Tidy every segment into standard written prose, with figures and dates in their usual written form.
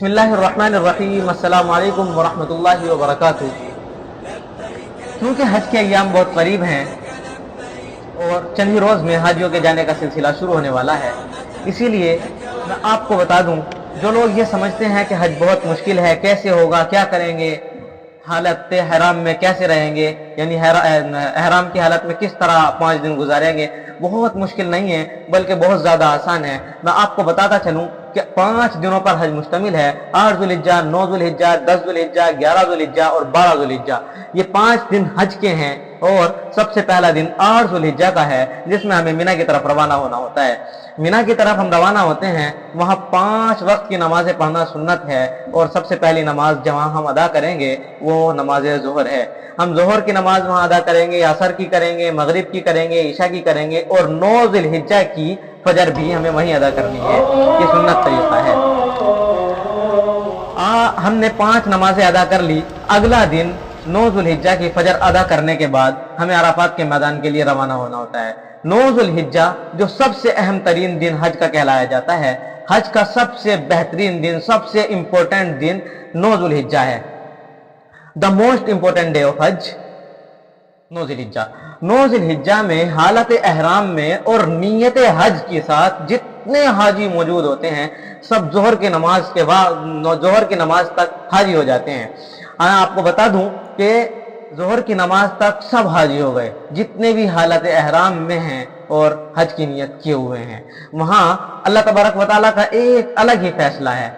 बिस्मिल्लाहिर्रहमानिर्रहीम, अस्सलामु अलैकुम वरहमतुल्लाहि वबरकातुहू। क्योंकि हज के अय्याम बहुत करीब हैं और चंद ही रोज़ में हाजियों के जाने का सिलसिला शुरू होने वाला है, इसीलिए मैं आपको बता दूं, जो लोग ये समझते हैं कि हज बहुत मुश्किल है, कैसे होगा, क्या करेंगे, हालत हराम में कैसे रहेंगे, यानी हराम की हालत में किस तरह 5 दिन गुजारेंगे, बहुत मुश्किल नहीं है बल्कि बहुत ज़्यादा आसान है। मैं आपको बताता चलूँ कि 5 दिनों पर हज मुश्तमिल है। 8 ज़ुल्हिज्जा, 9 ज़ुल्हिज्जा, 10 ज़ुल्हिज्जा, 11 ज़ुल्हिज्जा और 12 ज़ुल्हिज्जा, ये 5 दिन हज के हैं। और सबसे पहला दिन 8 ज़ुल्हिज्जा का है, जिसमें हमें मिना की तरफ रवाना होना होता है। मिना की तरफ हम रवाना होते हैं, वहाँ 5 वक्त की नमाज़ें पढ़ना सुन्नत है। और सबसे पहली नमाज जहाँ हम अदा करेंगे वो नमाज ज़ोहर है। हम ज़ोहर की नमाज वहाँ अदा करेंगे, असर की करेंगे, मगरिब की करेंगे, ईशा की करेंगे और 9 ज़ुल्हिज्जा की फजर भी हमें वहीं अदा करनी है। ये सुन्नत तरीका है। हमने 5 नमाजें अदा कर ली। अगला दिन 9 ज़ुल्हिज्जा की फजर अदा करने के बाद हमें अराफात के मैदान के लिए रवाना होना होता है। 9 ज़ुल्हिज्जा जो सबसे अहम तरीन दिन हज का कहलाया जाता है, हज का सबसे बेहतरीन दिन, सबसे इंपॉर्टेंट दिन 9 ज़ुल्हिज्जा है। The most important day of हज 9 ज़ुल्हिज्जा। 9 ज़ुल्हिज्जा में हालत एहराम में और नीयत हज के साथ जितने हाजी मौजूद होते हैं, सब जोहर की नमाज के बाद, जोहर की नमाज तक हाजी हो जाते हैं। मैं आपको बता दूं कि जोहर की नमाज तक सब हाजी हो गए, जितने भी हालत एहराम में हैं और हज की नियत किए हुए हैं। वहाँ अल्लाह तबारक व तआला का एक अलग ही फैसला है।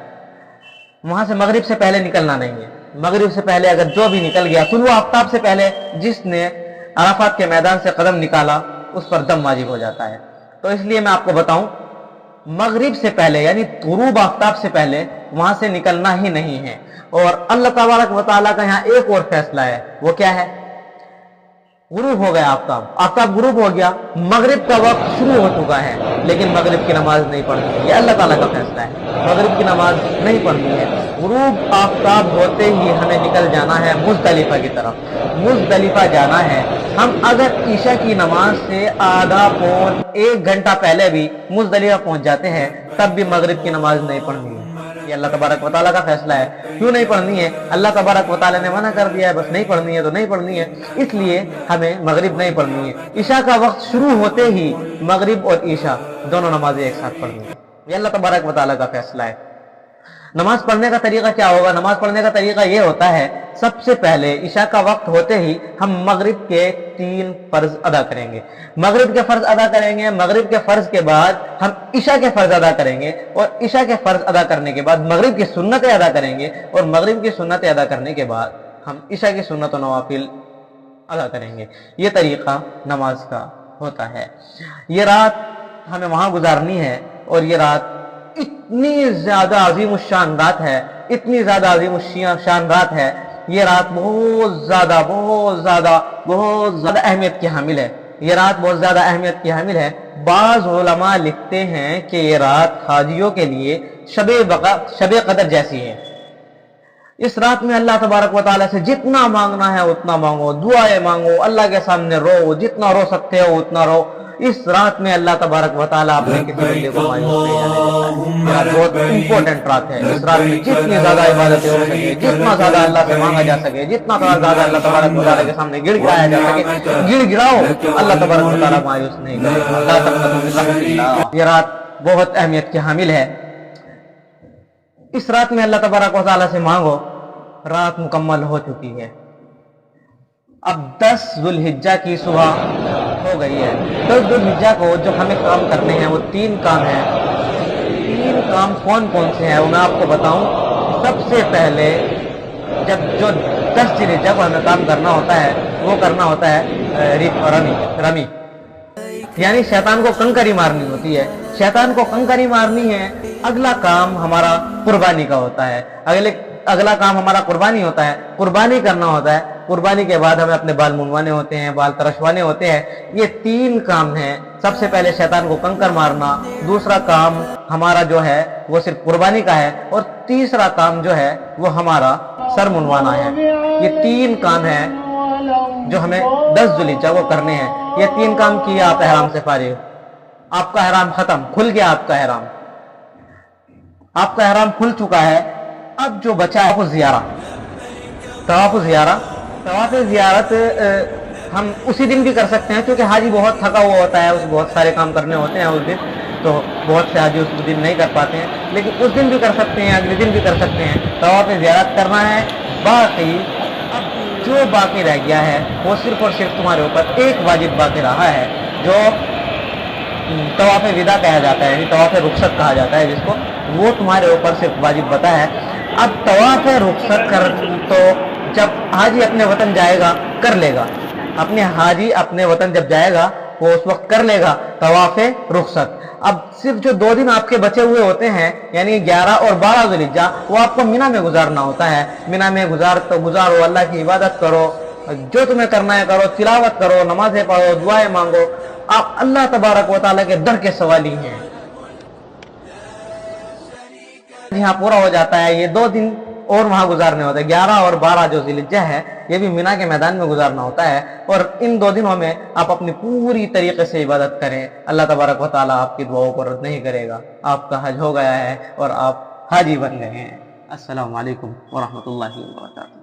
वहाँ से मगरिब से पहले निकलना नहीं है। मगरिब से पहले अगर जो भी निकल गया, तुलू आफ्ताब से पहले जिसने अराफात के मैदान से कदम निकाला, उस पर दम वाजिब हो जाता है। तो इसलिए मैं आपको बताऊं, मगरिब से पहले यानी तुरूब आफ्ताब से पहले वहां से निकलना ही नहीं है। और अल्लाह तबारक व तआला का यहाँ एक और फैसला है। वो क्या है? गुरूब हो गया आफ्ताब, आफ्ताब गुरूब हो गया, मगरिब का वक्त शुरू हो चुका है, लेकिन मगरिब की नमाज नहीं पढ़नी है। ये अल्लाह ताला का फैसला है, मगरिब की नमाज नहीं पढ़नी है। गुरूब आफ्ताब होते ही हमें निकल जाना है मुज़दलिफा की तरफ। मुज़दलिफा जाना है। हम अगर ईशा की नमाज से आधा पौन 1 घंटा पहले भी मुज़दलिफा पहुंच जाते हैं, तब भी मगरिब की नमाज नहीं पढ़नी है। ये अल्लाह तबारक व तआला का फैसला है। क्यों नहीं पढ़नी है? अल्लाह तबारक व तआला ने मना कर दिया है, बस नहीं पढ़नी है तो नहीं पढ़नी है, इसलिए हमें मगरिब नहीं पढ़नी है। ईशा का वक्त शुरू होते ही मगरिब और ईशा दोनों नमाजें एक साथ पढ़नी है। ये अल्लाह तबारक व तआला का फैसला है। नमाज पढ़ने का तरीका क्या होगा? नमाज पढ़ने का तरीका ये होता है, सबसे पहले ईशा का वक्त होते ही हम मगरिब के 3 फर्ज अदा करेंगे। मगरिब के फर्ज अदा करेंगे। मगरिब के फर्ज के बाद हम ईशा के फर्ज अदा करेंगे और ईशा के फर्ज अदा करने के बाद मगरिब की सुन्नतें अदा करेंगे और मगरिब की सुन्नतें अदा करने के बाद हम ईशा की सुन्नत और नवाफिल अदा करेंगे। ये तरीका नमाज का होता है। ये रात हमें वहां गुजारनी है और ये रात इतनी ज्यादा अजीम शान रात है, इतनी ज्यादा अजीम शान रात है। ये रात बहुत ज्यादा अहमियत की हामिल है। ये रात बहुत ज्यादा अहमियत की हामिल है। बाज़ उलमा लिखते हैं कि ये रात हाजियों के लिए शबे कदर जैसी है। इस रात में अल्लाह तबारक व तआला से जितना मांगना है उतना मांगो, दुआएं मांगो, अल्लाह के सामने रो, जितना रो सकते हो उतना रो। इस रात में अल्लाह तबारक व तआला अपने किसी बंदे को मायूस नहीं जाने देता है। बहुत इंपॉर्टेंट रात है। इस रात में जितनी ज्यादा इबादतें हो सके, जितना ज्यादा अल्लाह से मांगा जा सके, जितना ज्यादा अल्लाह तबारक व तआला के सामने गिड़गिड़ाया जा सके, गिड़गिड़ाओ। अल्लाह तबारक व तआला मायूस नहीं करेगा। ये रात बहुत अहमियत की हामिल है। इस रात में अल्लाह तबारक व तआला से मांगो। रात मुकम्मल हो चुकी है। अब 10 ज़ुल्हिज्जा की सुबह हो गई है। 10 ज़ुल्हिज्जा को जो हमें काम करने हैं वो 3 काम हैं। 3 काम कौन कौन से हैं वो मैं आपको बताऊं। सबसे पहले जब जो 10 ज़ुल्हिज्जा को हमें काम करना होता है वो करना होता है रमी, यानी शैतान को कंकरी मारनी होती है। शैतान को कंकरी मारनी है। अगला काम हमारा कुर्बानी का होता है। अगला काम हमारा कुर्बानी होता है। कुर्बानी करना होता है। कुर्बानी के बाद हमें अपने बाल मुंडवाने होते हैं, बाल तरशवाने होते हैं। ये 3 काम हैं। सबसे पहले शैतान को कंकर मारना, दूसरा काम हमारा जो है वो सिर्फ कुर्बानी का है और तीसरा काम जो है वो हमारा सर मुंडवाना है। ये 3 काम हैं जो हमें 10 ज़ुल्हिज्जा को करने हैं। ये 3 काम किए आप एहराम से फारिग, आपका एहराम खत्म, खुल गया आपका एहराम। आपका एहराम खुल चुका है। अब जो बचा है तवाफ ज़ियारत हम उसी दिन भी कर सकते हैं, क्योंकि हाजी बहुत थका हुआ होता है, उसे बहुत सारे काम करने होते हैं उस दिन, तो बहुत से हाजी उस दिन नहीं कर पाते हैं, लेकिन उस दिन भी कर सकते हैं, अगले दिन भी कर सकते हैं। तवाफ ज़ियारत करना है। बाकी अब जो बाकी रह गया है वो सिर्फ और सिर्फ तुम्हारे ऊपर एक वाजिब बाकी रहा है, जो तवाफ विदा कहा जाता है, तवाफ रुखसत कहा जाता है जिसको, वो तुम्हारे ऊपर सिर्फ वाजिब बता है। अब तवाफ रुखसत कर तो जब हाजी अपने वतन जाएगा कर लेगा, अपने हाजी अपने वतन जब जाएगा वो उस वक्त कर लेगा तवाफ रुखसत। अब सिर्फ जो 2 दिन आपके बचे हुए होते हैं, यानी 11 और 12 ज़ुल्हिज्जा, वो आपको मिना में गुजारना होता है। मिना में गुजारो, अल्लाह की इबादत करो, जो तुम्हें करना है करो, तिलावत करो, नमाज़ें पढ़ो, दुआएं मांगो, आप अल्लाह तबारक व तआला के दर के सवाली हैं। यहाँ पूरा हो जाता है, ये 2 दिन और वहां गुजारने होते हैं। 11 और 12 जो ज़िल्हिज्जा है ये भी मिना के मैदान में गुजारना होता है, और इन 2 दिनों में आप अपनी पूरी तरीके से इबादत करें। अल्लाह तबारक व तआला आपकी दुआओं को रद्द नहीं करेगा। आपका हज हो गया है और आप हाजी बन गए हैं। अस्सलामु अलैकुम व रहमतुल्लाहि व बरकातुहू।